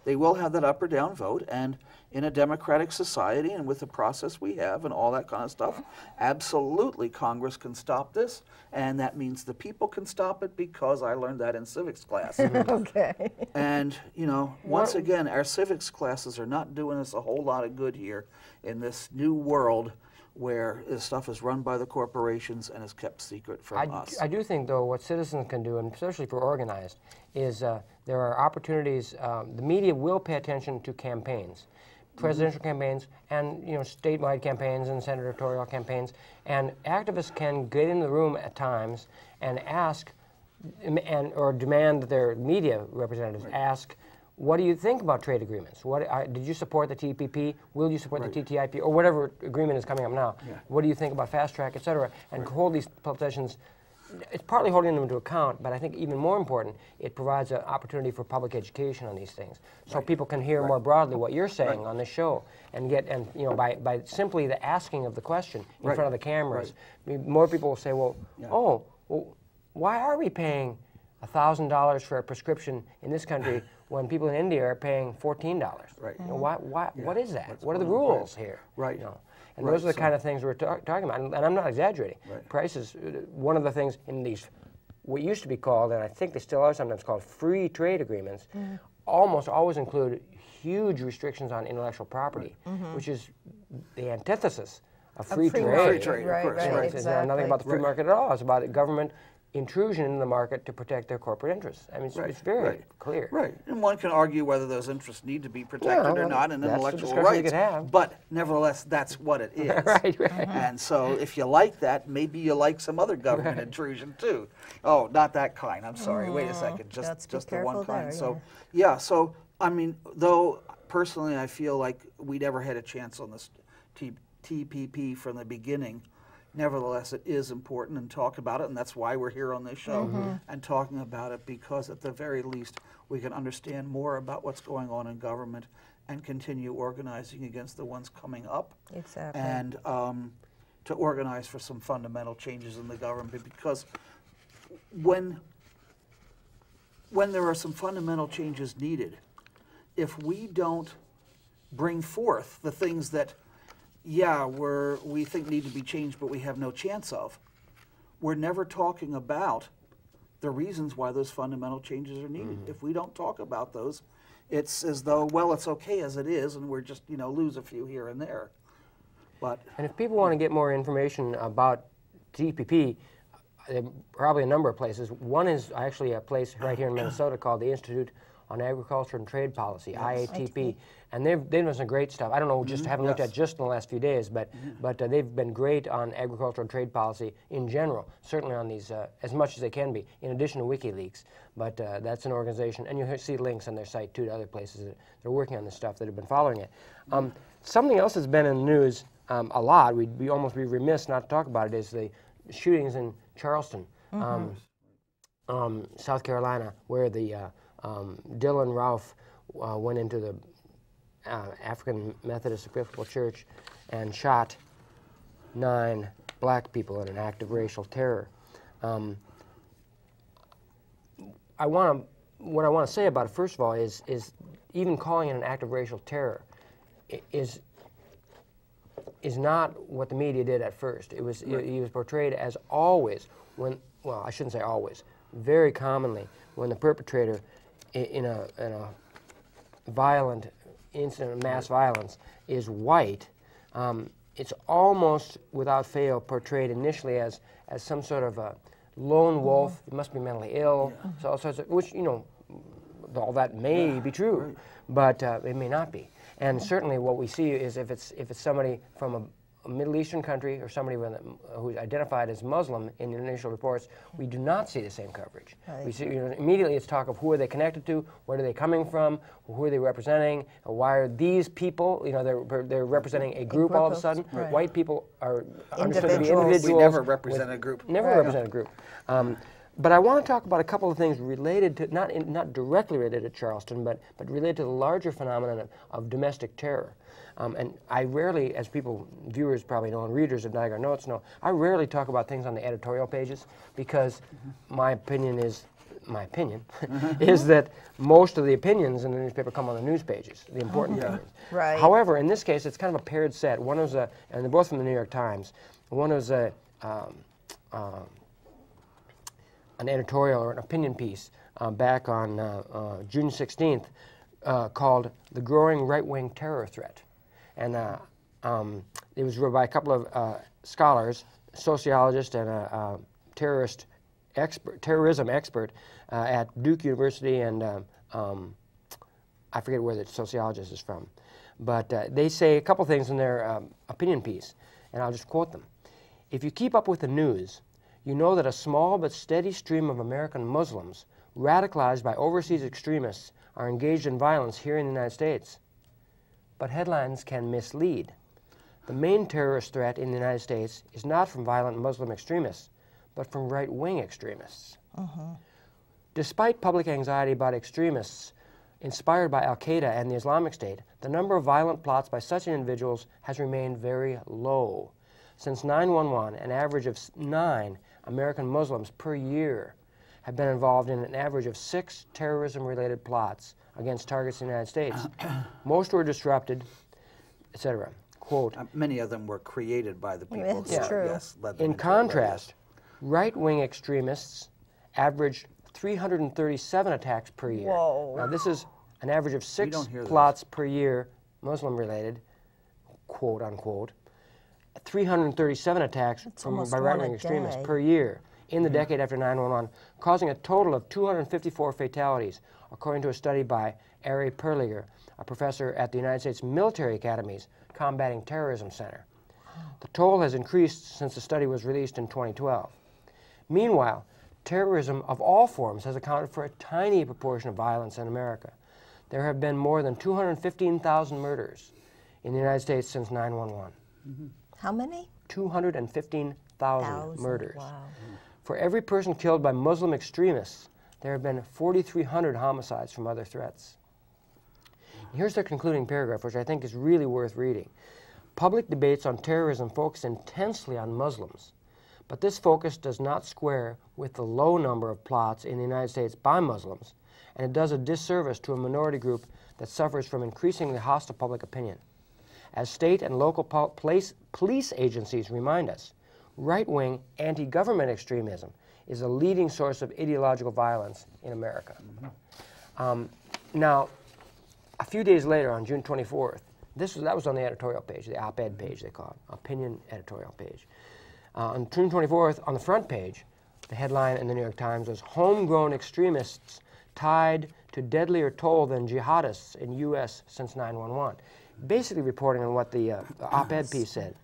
they will have that up or down vote, and in a democratic society and with the process we have and all that kind of stuff, absolutely Congress can stop this, and that means the people can stop it, because I learned that in civics class. Okay. And, you know, once again, our civics classes are not doing us a whole lot of good here in this new world where this stuff is run by the corporations and is kept secret from us. I do think, though, what citizens can do, and especially if we're organized, is there are opportunities. The media will pay attention to campaigns, presidential campaigns, and, you know, statewide campaigns and senatorial campaigns, and activists can get in the room at times and ask, or demand that their media representatives ask, what do you think about trade agreements? Did you support the TPP? Will you support the TTIP? Or whatever agreement is coming up now. What do you think about fast track, et cetera? And hold these politicians. It's partly holding them to account, but I think even more important, it provides an opportunity for public education on these things, so people can hear more broadly what you're saying on the show, and you know, by simply the asking of the question in front of the cameras, more people will say, well, well, why are we paying $1,000 for a prescription in this country when people in India are paying $14? Right. You know, what is that? What are the rules here? Right. You know? And those are the kind of things we're talking about, and I'm not exaggerating. Prices, one of the things in these, what used to be called, and I think they still are sometimes called, free trade agreements, almost always include huge restrictions on intellectual property, which is the antithesis of free trade. Free trade, right, of course. right, It's nothing about the free market at all. It's about government intrusion in the market to protect their corporate interests. I mean, it's very clear. Right, and one can argue whether those interests need to be protected or not in intellectual rights. You could have. But nevertheless, that's what it is. Right. And so if you like that, maybe you like some other government intrusion too. Oh, not that kind. I'm sorry. Wait a second. Just the one kind. So yeah. So I mean, though personally, I feel like we never had a chance on this TPP from the beginning. Nevertheless, it is important and talk about it, and that's why we're here on this show and talking about it, because at the very least we can understand more about what's going on in government and continue organizing against the ones coming up. Exactly. And to organize for some fundamental changes in the government, because when there are some fundamental changes needed, if we don't bring forth the things that we think need to be changed, but we have no chance of, we're never talking about the reasons why those fundamental changes are needed. If we don't talk about those, it's as though, well, it's okay as it is, and we're just, you know, lose a few here and there. But and if people want to get more information about TPP, probably a number of places. One is actually a place right here in Minnesota called the Institute on Agriculture and Trade Policy, IATP, and they've done some great stuff. I don't know, just haven't looked at just in the last few days, but they've been great on agricultural and trade policy in general, certainly on these, as much as they can be, in addition to WikiLeaks. But that's an organization, and you'll see links on their site too to other places that they're working on this stuff that have been following it. Something else that's been in the news a lot, we'd almost be remiss not to talk about it, is the shootings in Charleston, South Carolina, where the Dylan Ralph went into the African Methodist Episcopal Church and shot 9 black people in an act of racial terror. what I want to say about it, first of all, is even calling it an act of racial terror is not what the media did at first. It was he was portrayed as always well, I shouldn't say always, very commonly when the perpetrator in a violent incident of mass violence is white. It's almost without fail portrayed initially as some sort of a lone wolf. He must be mentally ill. So all sorts of, which all that may be true, but it may not be. And certainly, what we see is if it's somebody from a Middle Eastern country or somebody who's identified as Muslim in the initial reports, we do not see the same coverage. We see immediately it's talk of who are they connected to, where are they coming from, who are they representing, why are these people? They're representing a group all of a sudden. Right. White people are understood to be Individuals. individuals. We never represent a group. Never represent a group. But I want to talk about a couple of things related to, not directly related to Charleston, but related to the larger phenomenon of domestic terror. And I rarely, as viewers probably know, and readers of Nygaard Notes know, I rarely talk about things on the editorial pages because my opinion is that most of the opinions in the newspaper come on the news pages, the important opinions. Right. However, in this case, it's kind of a paired set. One was and they're both from the New York Times. One was an editorial or an opinion piece back on June 16th called "The Growing Right-Wing Terror Threat," and it was written by a couple of scholars, a sociologist and a terrorism expert at Duke University, and I forget where the sociologist is from, but they say a couple things in their opinion piece, and I'll just quote them. "If you keep up with the news, you know that a small but steady stream of American Muslims, radicalized by overseas extremists, are engaged in violence here in the United States. But headlines can mislead. The main terrorist threat in the United States is not from violent Muslim extremists, but from right-wing extremists. Despite public anxiety about extremists inspired by Al-Qaeda and the Islamic State, the number of violent plots by such individuals has remained very low. Since 9/11, an average of 9 American Muslims per year have been involved in an average of 6 terrorism-related plots against targets in the United States. Most were disrupted, etc." Quote, many of them were created by the people It's who true. led them "In into it, contrast, right-wing extremists averaged 337 attacks per year." Whoa. Now, this is an average of 6 don't hear plots per year, Muslim-related, quote unquote. 337 attacks almost by one right-wing a extremists day. per year in the decade after 9/11, causing a total of 254 fatalities, according to a study by Ari Perliger, a professor at the United States Military Academy's Combating Terrorism Center. The toll has increased since the study was released in 2012. Meanwhile, terrorism of all forms has accounted for a tiny proportion of violence in America. There have been more than 215,000 murders in the United States since 9/11. How many? 215,000 murders. Wow. For every person killed by Muslim extremists, there have been 4,300 homicides from other threats. Here's their concluding paragraph, which I think is really worth reading. "Public debates on terrorism focus intensely on Muslims, but this focus does not square with the low number of plots in the United States by Muslims, and it does a disservice to a minority group that suffers from increasingly hostile public opinion. As state and local police agencies remind us, right-wing anti-government extremism is a leading source of ideological violence in America." Now, a few days later, on June 24th, that was on the editorial page, the op-ed page they call it, opinion editorial page. On June 24th, on the front page, the headline in the New York Times was "Homegrown Extremists Tied to Deadlier Toll Than Jihadists in U.S. Since 9/11." Basically reporting on what the op-ed piece said.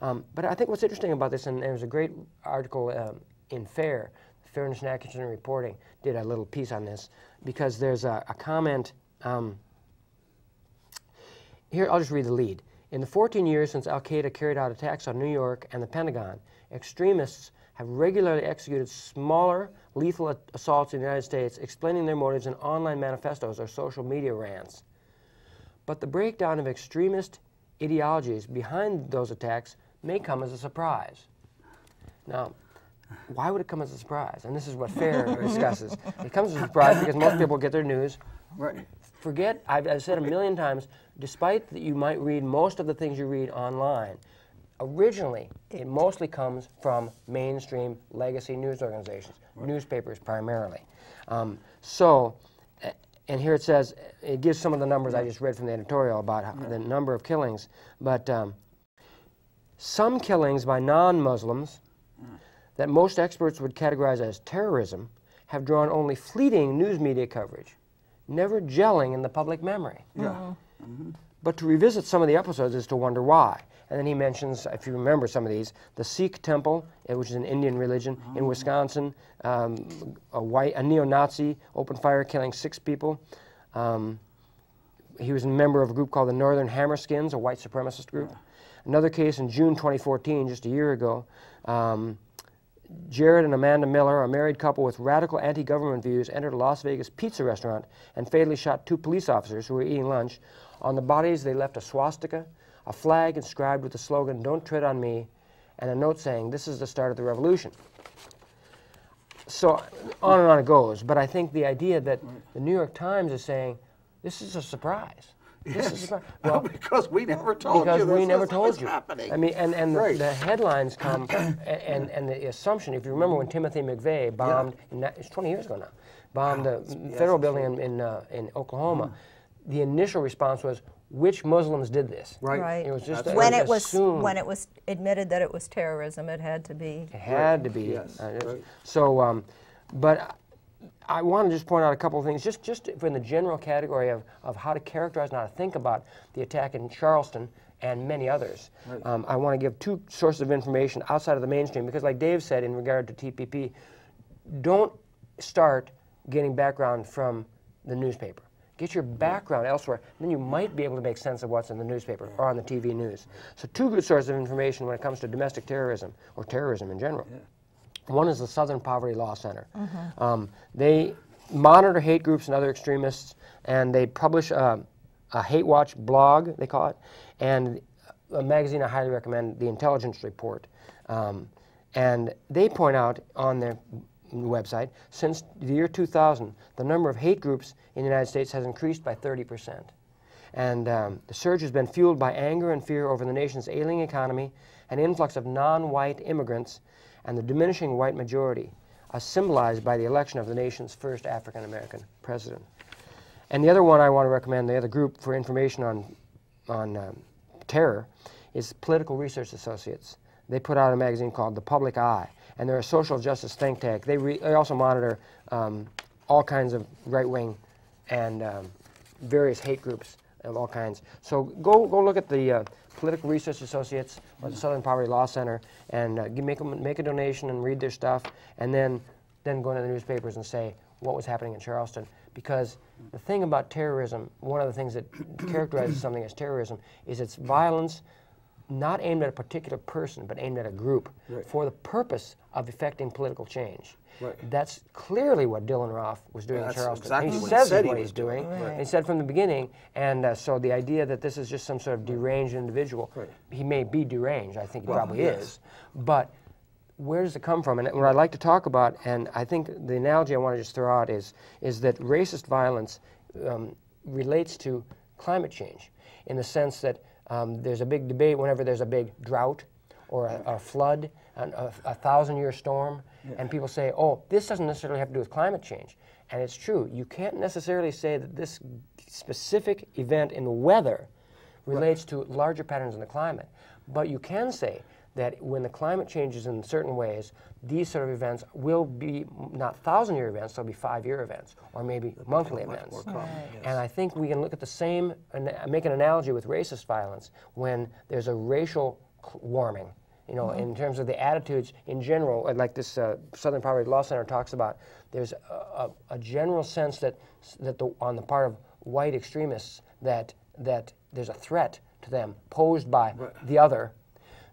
But I think what's interesting about this, and there was a great article in Fairness and Accuracy in Reporting did a little piece on this, because there's a comment. Here, I'll just read the lead. "In the 14 years since Al-Qaeda carried out attacks on New York and the Pentagon, extremists have regularly executed smaller, lethal assaults in the United States, explaining their motives in online manifestos or social media rants. But the breakdown of extremist ideologies behind those attacks may come as a surprise." Now, why would it come as a surprise? And this is what FAIR discusses. It comes as a surprise because most people get their news. Right. Forget, I've said a million times, despite that you might read most of the things you read online, originally it mostly comes from mainstream legacy news organizations, newspapers primarily. And here it says, it gives some of the numbers I just read from the editorial about how, the number of killings, but some killings by non-Muslims that most experts would categorize as terrorism have drawn only fleeting news media coverage, never gelling in the public memory. But to revisit some of the episodes is to wonder why. And then he mentions, if you remember some of these, the Sikh temple, which is an Indian religion, in Wisconsin, a neo-Nazi opened fire, killing 6 people. He was a member of a group called the Northern Hammerskins, a white supremacist group. Another case in June 2014, just a year ago, Jared and Amanda Miller, a married couple with radical anti-government views, entered a Las Vegas pizza restaurant and fatally shot 2 police officers who were eating lunch. On the bodies, they left a swastika, a flag inscribed with the slogan, "Don't tread on me," and a note saying, "This is the start of the revolution." So on and on it goes. But I think the idea that the New York Times is saying, this is a surprise. This is a surprise. Well, because we never told you because we never this told was you. happening. I mean, and Right. the headlines come, and the assumption, if you remember when Timothy McVeigh bombed, it's 20 years ago now, bombed the federal building in Oklahoma, the initial response was, which Muslims did this? Right. It was just When assumed. when it was admitted that it was terrorism, it had to be. It had to be. Yes, right. So, but I want to just point out a couple of things, just in the general category of how to characterize and how to think about the attack in Charleston and many others. Right. I want to give 2 sources of information outside of the mainstream, because like Dave said in regard to TPP, don't start getting background from the newspaper. Get your background elsewhere, then you might be able to make sense of what's in the newspaper or on the TV news. So 2 good sources of information when it comes to domestic terrorism, or terrorism in general. One is the Southern Poverty Law Center. They monitor hate groups and other extremists, and they publish a hate watch blog, they call it, and a magazine I highly recommend, The Intelligence Report. And they point out on their website, since the year 2000, the number of hate groups in the United States has increased by 30%. And the surge has been fueled by anger and fear over the nation's ailing economy, an influx of non-white immigrants, and the diminishing white majority, as symbolized by the election of the nation's first African-American president. And the other one I want to recommend, the other group for information on terror, is Political Research Associates. They put out a magazine called The Public Eye, and they're a social justice think tank. They also monitor all kinds of right-wing and various hate groups of all kinds. So go look at the Political Research Associates or the Southern Poverty Law Center, and make a donation and read their stuff, and then go into the newspapers and say what was happening in Charleston. Because the thing about terrorism, one of the things that characterizes something as terrorism, is its violence not aimed at a particular person, but aimed at a group for the purpose of effecting political change. That's clearly what Dylan Roth was doing in Charleston. Exactly he what says he said what he he's was doing. doing. He said from the beginning, and so the idea that this is just some sort of deranged individual, he may be deranged, I think he probably is, but where does it come from? And what I'd like to talk about, and I think the analogy I want to just throw out is that racist violence relates to climate change, in the sense that there's a big debate whenever there's a big drought or a flood, a 1,000-year storm, and people say, oh, this doesn't necessarily have to do with climate change. And it's true. You can't necessarily say that this specific event in the weather relates to larger patterns in the climate. But you can say that when the climate changes in certain ways, these sort of events will be not 1,000-year events, they'll be 5-year events, or maybe monthly events. And I think we can look at the same, and make an analogy with racist violence when there's a racial warming. You know, in terms of the attitudes in general, like this Southern Poverty Law Center talks about, there's a general sense that on the part of white extremists that there's a threat to them posed by the other.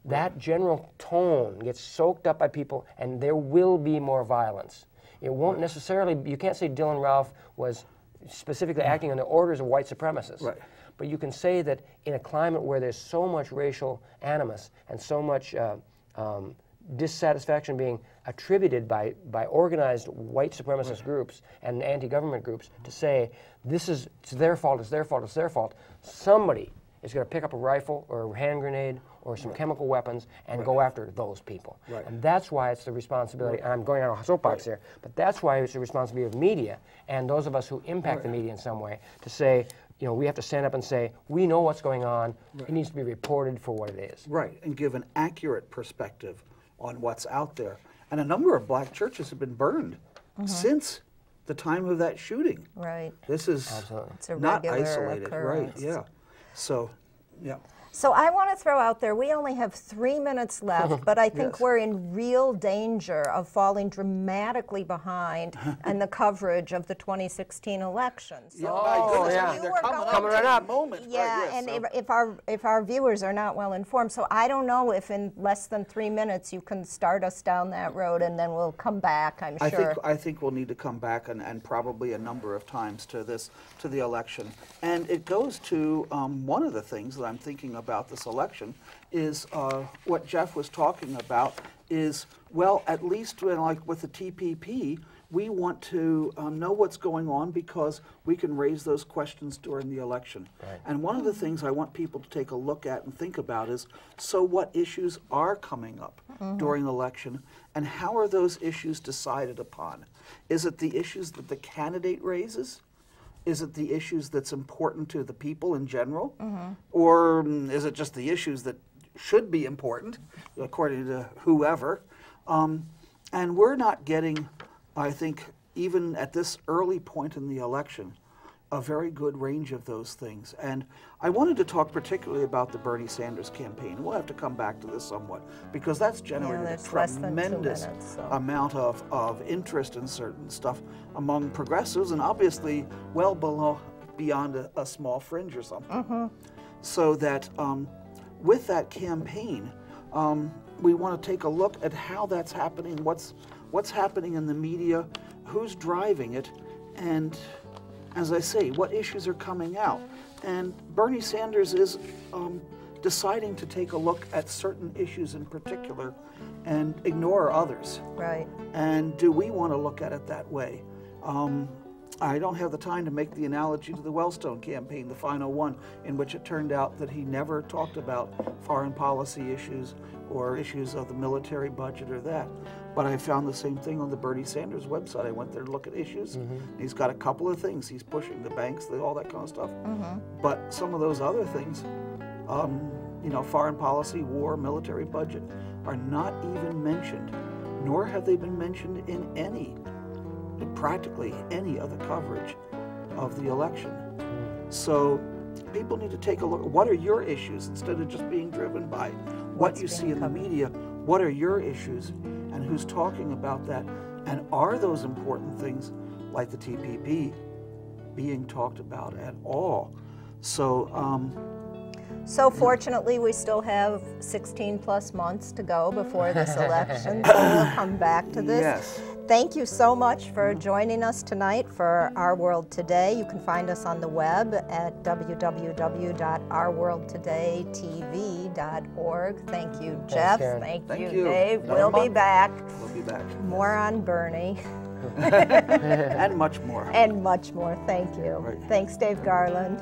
That general tone gets soaked up by people, and there will be more violence. It won't necessarily, you can't say Dylan Ralph was specifically acting on the orders of white supremacists. But you can say that in a climate where there's so much racial animus and so much dissatisfaction being attributed by organized white supremacist groups and anti-government groups to say, it's their fault, it's their fault, it's their fault. Somebody is going to pick up a rifle or a hand grenade or some chemical weapons and go after those people. And that's why it's the responsibility, and I'm going on a soapbox here, but that's why it's the responsibility of media and those of us who impact the media in some way to say, we have to stand up and say, we know what's going on, it needs to be reported for what it is. Right, and give an accurate perspective on what's out there. And a number of black churches have been burned since the time of that shooting. Right. This is It's a not regular isolated. occurrence. Right, yeah. So, yeah. So I want to throw out there, we only have 3 minutes left, but I think we're in real danger of falling dramatically behind in the coverage of the 2016 elections. So They're coming right up. If our viewers are not well informed, so I don't know if in less than 3 minutes you can start us down that road, and then we'll come back, I'm sure. I think we'll need to come back and probably a number of times to the election. And it goes to one of the things that I'm thinking about this election is what Jeff was talking about is, well, at least like with the TPP, we want to know what's going on because we can raise those questions during the election. And one of the things I want people to take a look at and think about is, so what issues are coming up during the election, and how are those issues decided upon? Is it the issues that the candidate raises? Is it the issues that's important to the people in general? Or is it just the issues that should be important, according to whoever? And we're not getting, I think, even at this early point in the election, a very good range of those things. And I wanted to talk particularly about the Bernie Sanders campaign. We'll have to come back to this somewhat, because that's generated a tremendous amount of interest in certain stuff among progressives, and obviously well beyond a small fringe or something. So that with that campaign, we want to take a look at how that's happening, what's happening in the media, who's driving it, and as I say, what issues are coming out. And Bernie Sanders is deciding to take a look at certain issues in particular and ignore others. Right. And do we want to look at it that way? I don't have the time to make the analogy to the Wellstone campaign, the final one, in which it turned out that he never talked about foreign policy issues or issues of the military budget or that. But I found the same thing on the Bernie Sanders website. I went there to look at issues. He's got a couple of things. He's pushing the banks, all that kind of stuff. But some of those other things, foreign policy, war, military budget, are not even mentioned, nor have they been mentioned in practically any other coverage of the election. So people need to take a look. What are your issues instead of just being driven by what you see in the media? What are your issues and who's talking about that? And are those important things like the TPP being talked about at all? So, so fortunately, we still have 16 plus months to go before this election, so we'll come back to this. Yes. Thank you so much for joining us tonight for Our World Today. You can find us on the web at www.ourworldtodaytv.org. Thank you, Jeff. Thank you, Dave. We'll be back. We'll be back. More on Bernie. And much more. And much more. Thank you. Right. Thanks, Dave Garland.